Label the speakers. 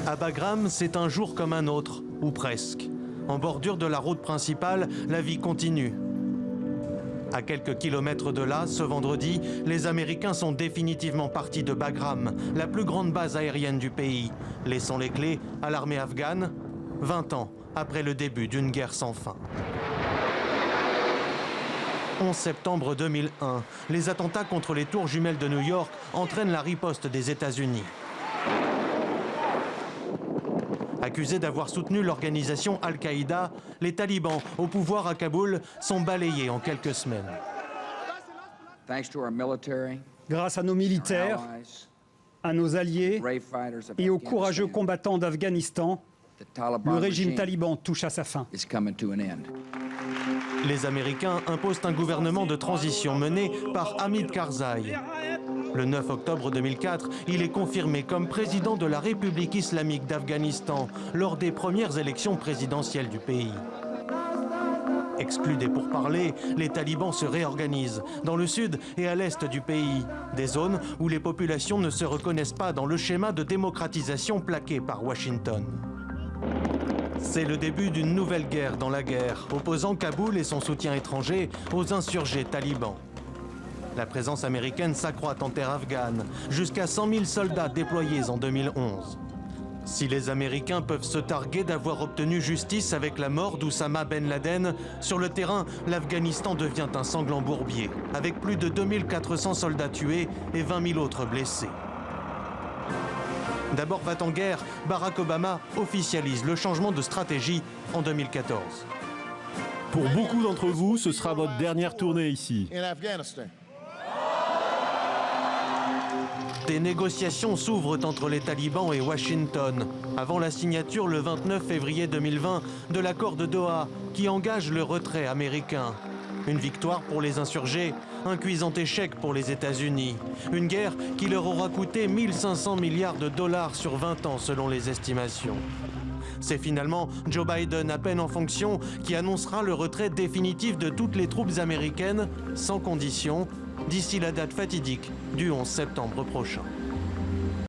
Speaker 1: À Bagram, c'est un jour comme un autre, ou presque. En bordure de la route principale, la vie continue. À quelques kilomètres de là, ce vendredi, les Américains sont définitivement partis de Bagram, la plus grande base aérienne du pays, laissant les clés à l'armée afghane, 20 ans après le début d'une guerre sans fin. 11 septembre 2001, les attentats contre les tours jumelles de New York entraînent la riposte des États-Unis. Accusés d'avoir soutenu l'organisation Al-Qaïda, les talibans au pouvoir à Kaboul sont balayés en quelques semaines.
Speaker 2: Grâce à nos militaires, à nos alliés et aux courageux combattants d'Afghanistan, le régime taliban touche à sa fin.
Speaker 1: Les Américains imposent un gouvernement de transition mené par Hamid Karzai. Le 9 octobre 2004, il est confirmé comme président de la République islamique d'Afghanistan lors des premières élections présidentielles du pays. Exclus des pourparlers, les talibans se réorganisent dans le sud et à l'est du pays, des zones où les populations ne se reconnaissent pas dans le schéma de démocratisation plaqué par Washington. C'est le début d'une nouvelle guerre dans la guerre, opposant Kaboul et son soutien étranger aux insurgés talibans. La présence américaine s'accroît en terre afghane, jusqu'à 100 000 soldats déployés en 2011. Si les Américains peuvent se targuer d'avoir obtenu justice avec la mort d'Oussama Ben Laden, sur le terrain, l'Afghanistan devient un sanglant bourbier, avec plus de 2400 soldats tués et 20 000 autres blessés. D'abord va en guerre, Barack Obama officialise le changement de stratégie en 2014.
Speaker 3: Pour beaucoup d'entre vous, ce sera votre dernière tournée ici.
Speaker 1: Des négociations s'ouvrent entre les talibans et Washington, avant la signature le 29 février 2020 de l'accord de Doha qui engage le retrait américain. Une victoire pour les insurgés, un cuisant échec pour les États-Unis. Une guerre qui leur aura coûté 1500 milliards de dollars sur 20 ans selon les estimations. C'est finalement Joe Biden, à peine en fonction, qui annoncera le retrait définitif de toutes les troupes américaines, sans condition, d'ici la date fatidique du 11 septembre prochain.